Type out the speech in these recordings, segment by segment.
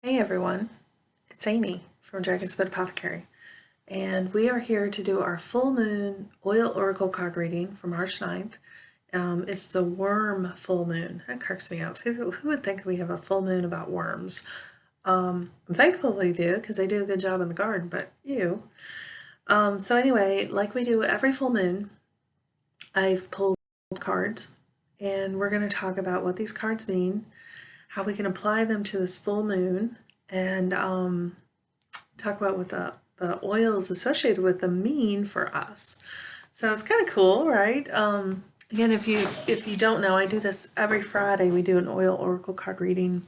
Hey everyone, it's Amy from Dragon's Blood Apothecary, and we are here to do our full moon oil oracle card reading for March 9th. It's the worm full moon. That cracks me up. Who would think we have a full moon about worms? I'm thankful we do because they do a good job in the garden, but ew. So anyway, like we do every full moon, I've pulled cards, and we're going to talk about what these cards mean, how we can apply them to this full moon, and talk about what the oils associated with them mean for us. So it's kind of cool, right? Again, if you don't know, I do this every Friday. We do an oil oracle card reading.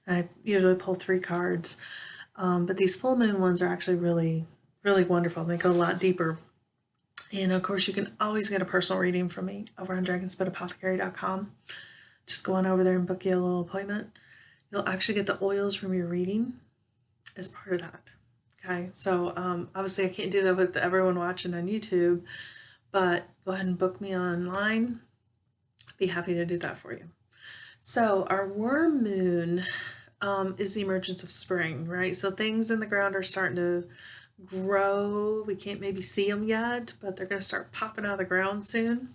I usually pull 3 cards, but these full moon ones are actually really wonderful. They go a lot deeper. And of course, you can always get a personal reading from me over on dragonsblood.apothecary.com. Just go on over there and book you a little appointment. You'll actually get the oils from your reading as part of that. Okay, so obviously I can't do that with everyone watching on YouTube, but go ahead and book me online. I'd be happy to do that for you. So our worm moon is the emergence of spring, right? So things in the ground are starting to grow. We can't maybe see them yet, but they're going to start popping out of the ground soon.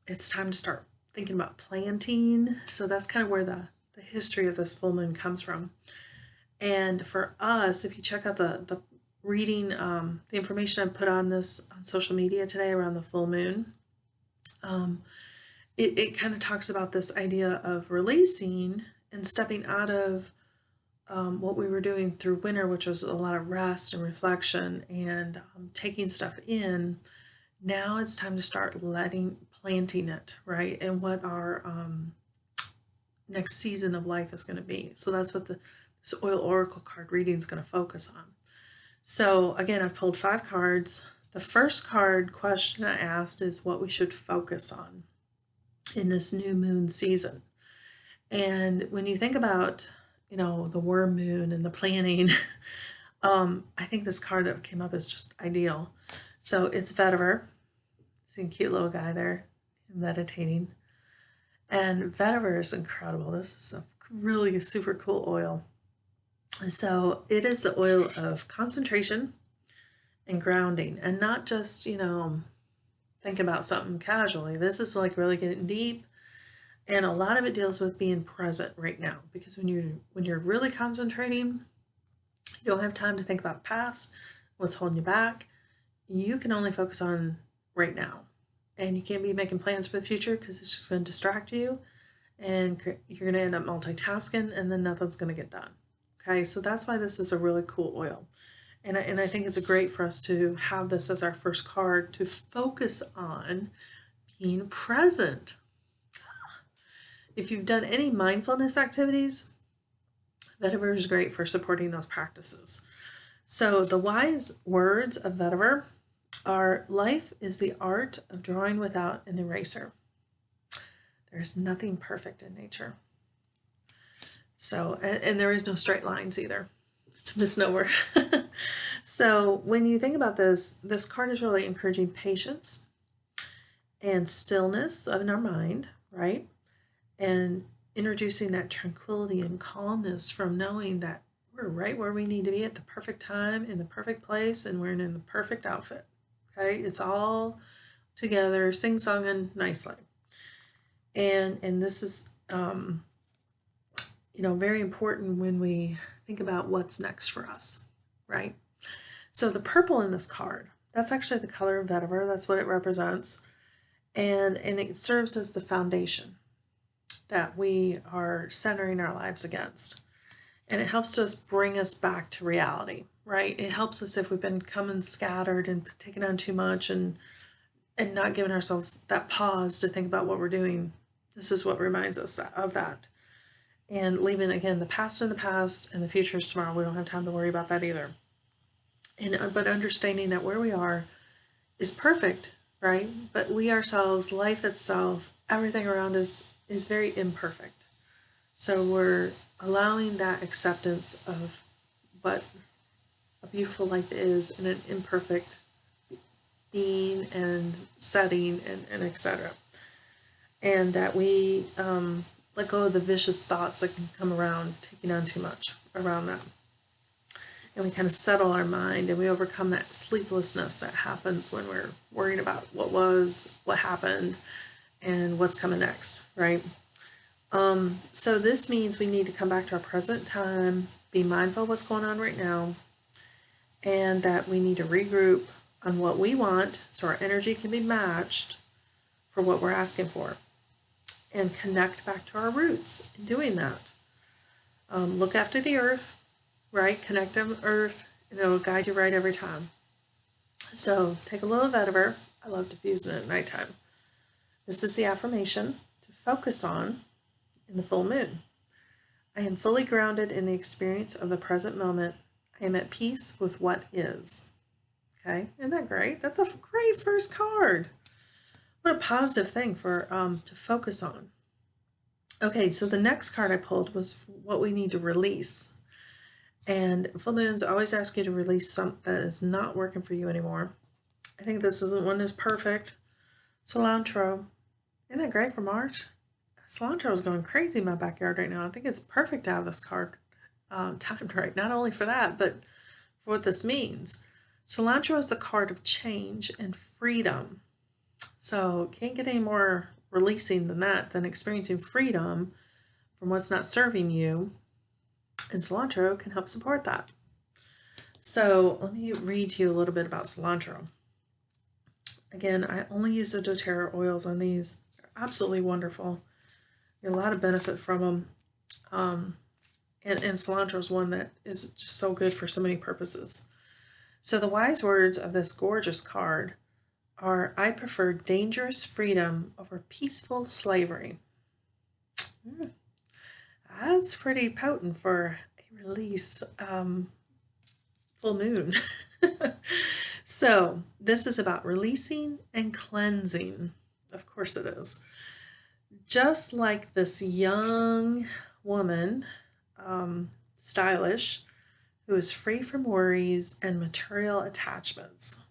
It's time to start thinking about planting. So that's kind of where the history of this full moon comes from. And for us, if you check out the reading, the information I put on this on social media today around the full moon, it kind of talks about this idea of releasing and stepping out of what we were doing through winter, which was a lot of rest and reflection and taking stuff in. Now it's time to start planting it, right? And what our next season of life is going to be. So that's what this oil oracle card reading is going to focus on. So again, I've pulled 5 cards. The first card question I asked is what we should focus on in this new moon season. And when you think about, the worm moon and the planning, I think this card that came up is just ideal. So it's vetiver. See a cute little guy there meditating. And vetiver is incredible. This is a really super cool oil. So it is the oil of concentration and grounding, and not just, think about something casually. This is like really getting deep, and a lot of it deals with being present right now, because when you're really concentrating, you don't have time to think about the past, what's holding you back. You can only focus on right now, and you can't be making plans for the future because it's just going to distract you, and you're going to end up multitasking, and then nothing's going to get done. Okay, so that's why this is a really cool oil. And I think it's great for us to have this as our first card to focus on being present. If you've done any mindfulness activities, vetiver is great for supporting those practices. So the wise words of vetiver are: life is the art of drawing without an eraser. There's nothing perfect in nature. So, and there is no straight lines either. It's a misnomer. So when you think about this card is really encouraging patience and stillness in our mind, right? And introducing that tranquility and calmness from knowing that we're right where we need to be at the perfect time, in the perfect place, and we're in the perfect outfit. Okay, it's all together, sing-songing nicely. And this is very important when we think about what's next for us, right? So the purple in this card, that's actually the color of vetiver. That's what it represents. And it serves as the foundation that we are centering our lives against. And it helps us bring us back to reality, right? It helps us if we've been coming scattered and taking on too much and not giving ourselves that pause to think about what we're doing. This is what reminds us of that. And leaving, again, the past in the past and the future is tomorrow. We don't have time to worry about that either. But understanding that where we are is perfect, right? But we ourselves, life itself, everything around us is very imperfect. So we're allowing that acceptance of what a beautiful life is in an imperfect being and setting and etc. And that we let go of the vicious thoughts that can come around taking on too much around that. And we kind of settle our mind and we overcome that sleeplessness that happens when we're worrying about what was, what happened, and what's coming next, right? So this means we need to come back to our present time, be mindful of what's going on right now, and that we need to regroup on what we want so our energy can be matched for what we're asking for, and connect back to our roots in doing that. Look after the earth, right? Connect to earth, and it'll guide you right every time. So take a little vetiver. I love diffusing it at nighttime. This is the affirmation to focus on in the full moon. I am fully grounded in the experience of the present moment. I am at peace with what is. Okay, isn't that great? That's a great first card. What a positive thing for to focus on. Okay, so the next card I pulled was what we need to release. And full moons always ask you to release something that is not working for you anymore. I think this isn't one is perfect. Cilantro. Isn't that great for March? Cilantro is going crazy in my backyard right now. I think it's perfect to have this card timed right. Not only for that, but for what this means. Cilantro is the card of change and freedom. So can't get any more releasing than that, than experiencing freedom from what's not serving you. And cilantro can help support that. So let me read to you a little bit about cilantro. Again, I only use the doTERRA oils on these. They're absolutely wonderful. You get a lot of benefit from them. And cilantro is one that is just so good for so many purposes. So the wise words of this gorgeous card are, I prefer dangerous freedom over peaceful slavery. That's pretty potent for a release full moon. So this is about releasing and cleansing. Of course it is. Just like this young woman, stylish, who is free from worries and material attachments.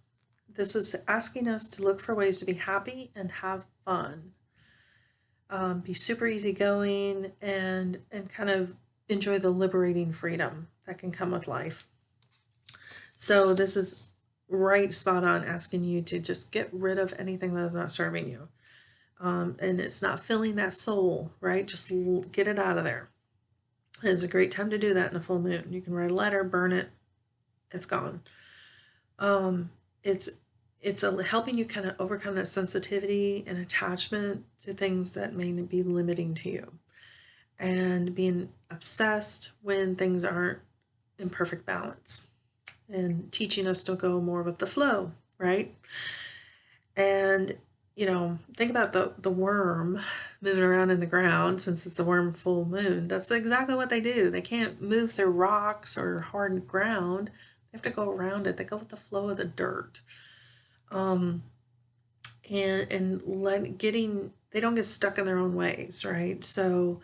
This is asking us to look for ways to be happy and have fun. Be super easygoing and kind of enjoy the liberating freedom that can come with life. So this is right spot on, asking you to just get rid of anything that is not serving you. And it's not filling that soul, right? Just get it out of there. It's a great time to do that in a full moon. You can write a letter, burn it, it's gone. It's helping you kind of overcome that sensitivity and attachment to things that may be limiting to you, and being obsessed when things aren't in perfect balance, and teaching us to go more with the flow, right? And think about the worm moving around in the ground. Since it's a worm full moon, that's exactly what they do. They can't move through rocks or hard ground. They have to go around it. They go with the flow of the dirt. They don't get stuck in their own ways, right? So,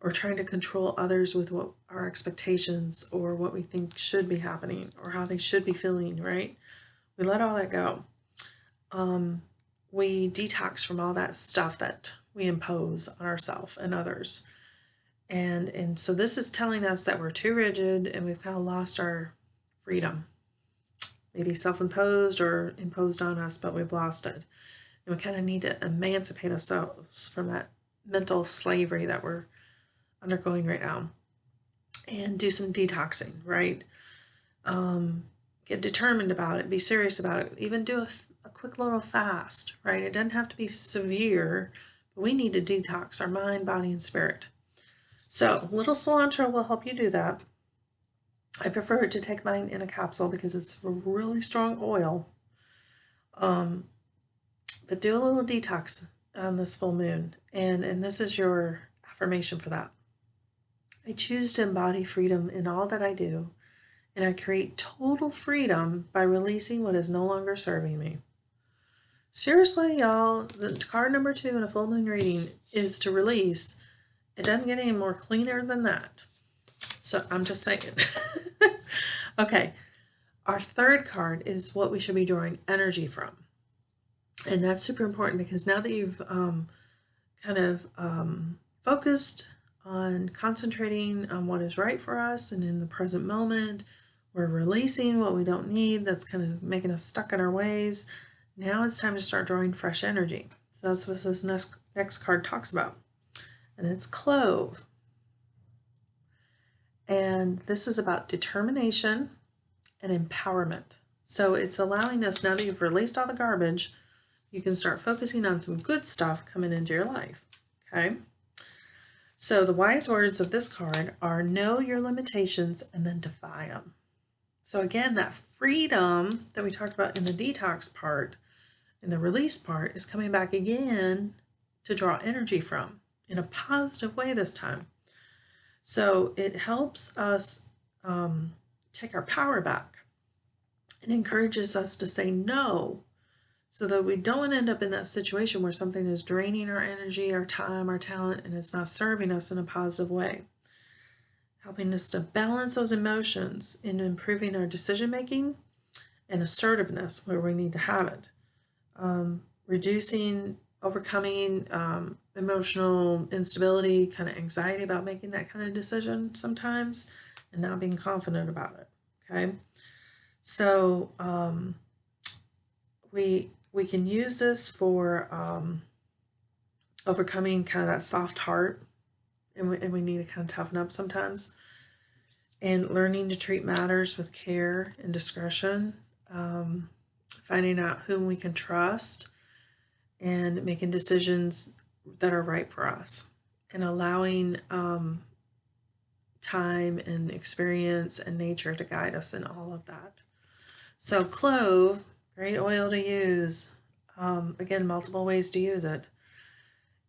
or trying to control others with what our expectations or what we think should be happening or how they should be feeling, right? We let all that go. We detox from all that stuff that we impose on ourselves and others. And so this is telling us that we're too rigid and we've kind of lost our freedom. Maybe self-imposed or imposed on us, but we've lost it. And we kind of need to emancipate ourselves from that mental slavery that we're undergoing right now. And do some detoxing, right? Get determined about it, be serious about it, even do a quick little fast, right? It doesn't have to be severe, but we need to detox our mind, body, and spirit. So little cilantro will help you do that. I prefer to take mine in a capsule because it's a really strong oil. But do a little detox on this full moon, and this is your affirmation for that. I choose to embody freedom in all that I do, and I create total freedom by releasing what is no longer serving me. Seriously, y'all, the card number 2 in a full moon reading is to release. It doesn't get any more cleaner than that. So I'm just saying. Okay, our third card is what we should be drawing energy from. And that's super important because now that you've focused on concentrating on what is right for us and in the present moment. We're releasing what we don't need that's kind of making us stuck in our ways. Now it's time to start drawing fresh energy. So that's what this next card talks about. And it's Clove. And this is about determination and empowerment. So it's allowing us, now that you've released all the garbage, you can start focusing on some good stuff coming into your life. Okay? So the wise words of this card are know your limitations and then defy them. So again, that freedom that we talked about in the detox part, in the release part, is coming back again to draw energy from in a positive way this time. So it helps us take our power back. It encourages us to say no so that we don't end up in that situation where something is draining our energy, our time, our talent, and it's not serving us in a positive way. Helping us to balance those emotions in improving our decision making and assertiveness where we need to have it. Reducing, overcoming emotional instability, kind of anxiety about making that kind of decision sometimes, and not being confident about it. Okay, so we can use this for overcoming kind of that soft heart, and we need to kind of toughen up sometimes, and learning to treat matters with care and discretion, finding out whom we can trust, and making decisions that are right for us, and allowing time and experience and nature to guide us in all of that. So clove, great oil to use. Again, multiple ways to use it.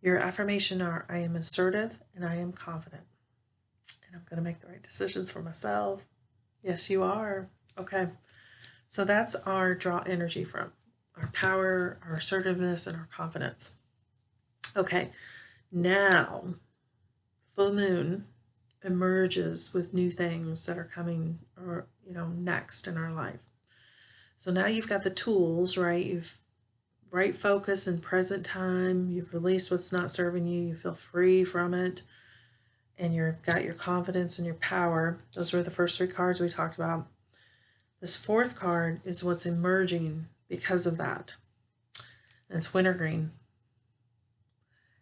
Your affirmation are, I am assertive and I am confident. And I'm going to make the right decisions for myself. Yes, you are. Okay. So that's our draw energy from. Our power, our assertiveness, and our confidence. Okay. Now, full moon emerges with new things that are coming or next in our life. So now you've got the tools, right? You've right focus in present time. You've released what's not serving you. You feel free from it. And you've got your confidence and your power. Those were the first three cards we talked about. This fourth card is what's emerging because of that. And it's wintergreen.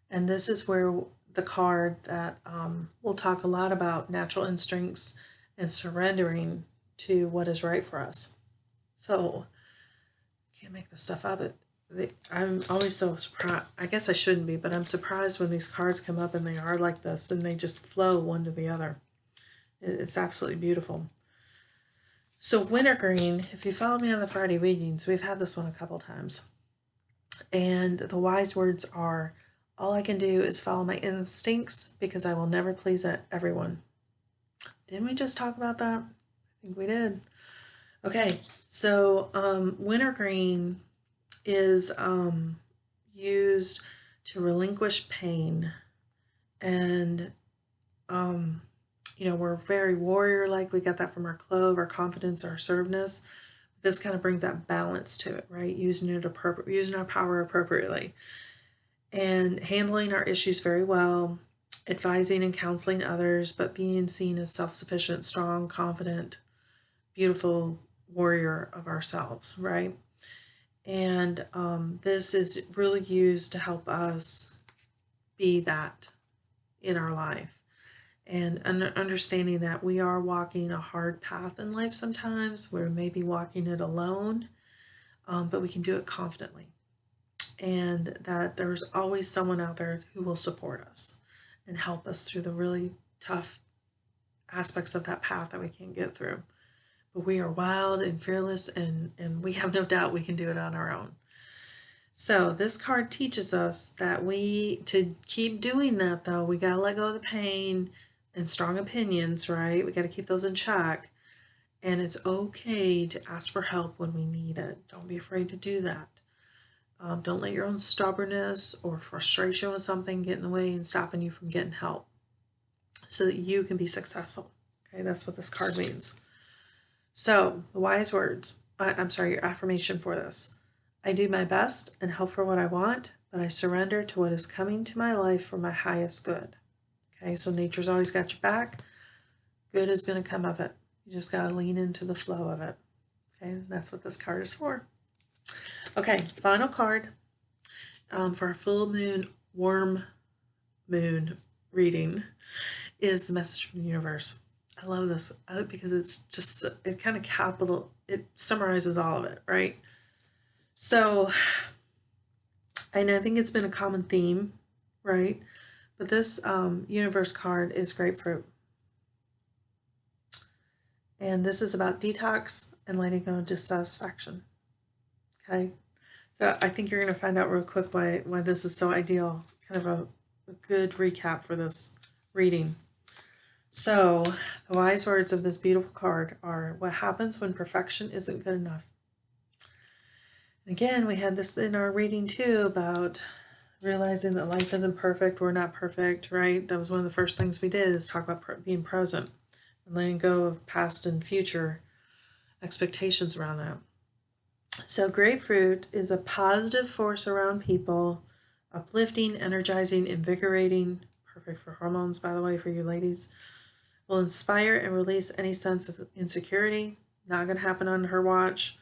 And this is where the card that we'll talk a lot about natural instincts and surrendering to what is right for us. So, can't make this stuff up. I'm always so surprised. I guess I shouldn't be, but I'm surprised when these cards come up and they are like this and they just flow one to the other. It's absolutely beautiful. So wintergreen, if you follow me on the Friday readings, we've had this one a couple times. And the wise words are, all I can do is follow my instincts because I will never please everyone. Didn't we just talk about that? I think we did. Okay, so wintergreen is used to relinquish pain, and we're very warrior-like. We got that from our clove, our confidence, our assertiveness. This kind of brings that balance to it, right? Using our power appropriately, and handling our issues very well, advising and counseling others, but being seen as self-sufficient, strong, confident, beautiful warrior of ourselves, right? And this is really used to help us be that in our life, and understanding that we are walking a hard path in life sometimes. We're maybe walking it alone, but we can do it confidently, and that there's always someone out there who will support us and help us through the really tough aspects of that path that we can't get through. But we are wild and fearless, and we have no doubt we can do it on our own. So this card teaches us that to keep doing that, though, we got to let go of the pain and strong opinions, right? We got to keep those in check. And it's okay to ask for help when we need it. Don't be afraid to do that. Don't let your own stubbornness or frustration with something get in the way and stopping you from getting help so that you can be successful. Okay, that's what this card means. So, the wise words, your affirmation for this. I do my best and hope for what I want, but I surrender to what is coming to my life for my highest good. Okay, so nature's always got your back. Good is going to come of it. You just got to lean into the flow of it. Okay, that's what this card is for. Okay, final card for a full moon, warm moon reading is the message from the universe. I love this because it's just, it kind of it summarizes all of it, right? So, and I think it's been a common theme, right? But this universe card is grapefruit. And this is about detox and letting go of dissatisfaction. Okay. So I think you're going to find out real quick why this is so ideal. Kind of a good recap for this reading. So the wise words of this beautiful card are, what happens when perfection isn't good enough? And again, we had this in our reading too about realizing that life isn't perfect. We're not perfect, right? That was one of the first things we did, is talk about being present and letting go of past and future expectations around that. So grapefruit is a positive force around people, uplifting, energizing, invigorating, perfect for hormones, by the way, for you ladies, will inspire and release any sense of insecurity, not going to happen on her watch,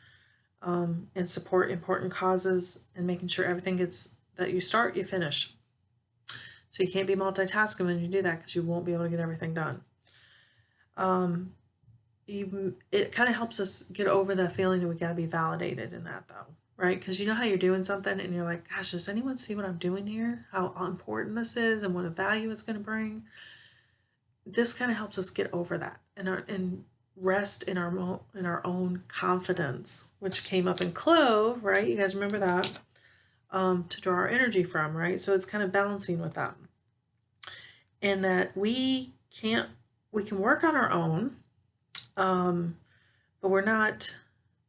and support important causes and making sure everything gets, that you start, you finish. So you can't be multitasking when you do that because you won't be able to get everything done. It kind of helps us get over that feeling that we got to be validated in that, though, right? Because you know how you're doing something and you're like, gosh, does anyone see what I'm doing here? How important this is and what a value it's going to bring? This kind of helps us get over that and rest in our own confidence, which came up in Clove, right? You guys remember that, to draw our energy from, right? So it's kind of balancing with that, and that we can work on our own. But we're not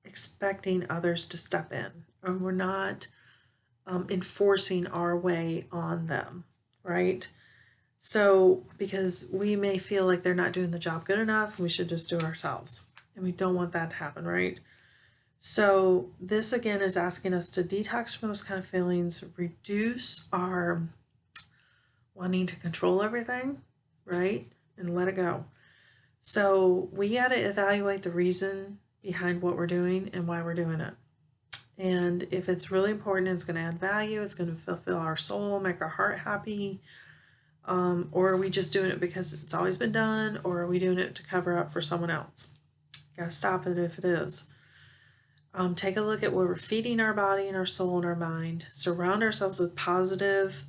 expecting others to step in, or we're not enforcing our way on them, right? So, because we may feel like they're not doing the job good enough, we should just do it ourselves. And we don't want that to happen, right? So, this again is asking us to detox from those kind of feelings, reduce our wanting to control everything, right? And let it go. So we got to evaluate the reason behind what we're doing and why we're doing it. And if it's really important, it's going to add value, it's going to fulfill our soul, make our heart happy, or are we just doing it because it's always been done, or are we doing it to cover up for someone else? Got to stop it if it is. Take a look at where we're feeding our body and our soul and our mind. Surround ourselves with positive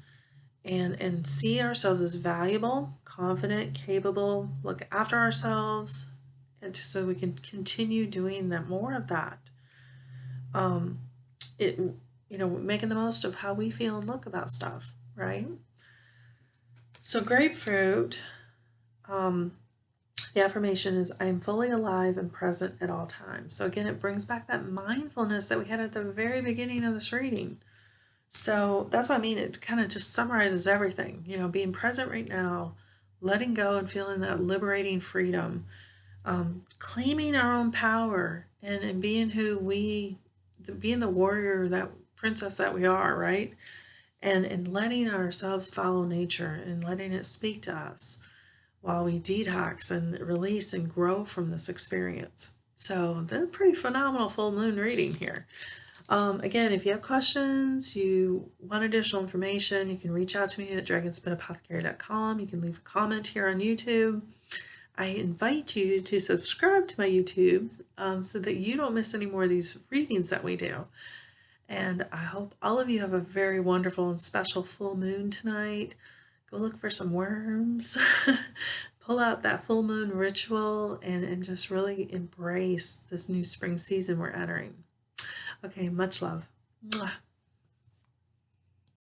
and see ourselves as valuable, confident, capable, look after ourselves, and so we can continue doing that, more of that. Making the most of how we feel and look about stuff, right? So grapefruit, the affirmation is, I am fully alive and present at all times. So again, it brings back that mindfulness that we had at the very beginning of this reading. So that's what I mean. It kind of just summarizes everything, being present right now, letting go and feeling that liberating freedom, claiming our own power and being being the warrior, that princess that we are, right? And letting ourselves follow nature and letting it speak to us while we detox and release and grow from this experience. So that's a pretty phenomenal full moon reading here. Again, if you have questions, you want additional information, you can reach out to me at dragonspinapothecary.com. You can leave a comment here on YouTube. I invite you to subscribe to my YouTube so that you don't miss any more of these readings that we do. And I hope all of you have a very wonderful and special full moon tonight. Go look for some worms, pull out that full moon ritual, and just really embrace this new spring season we're entering. Okay, much love. Mwah.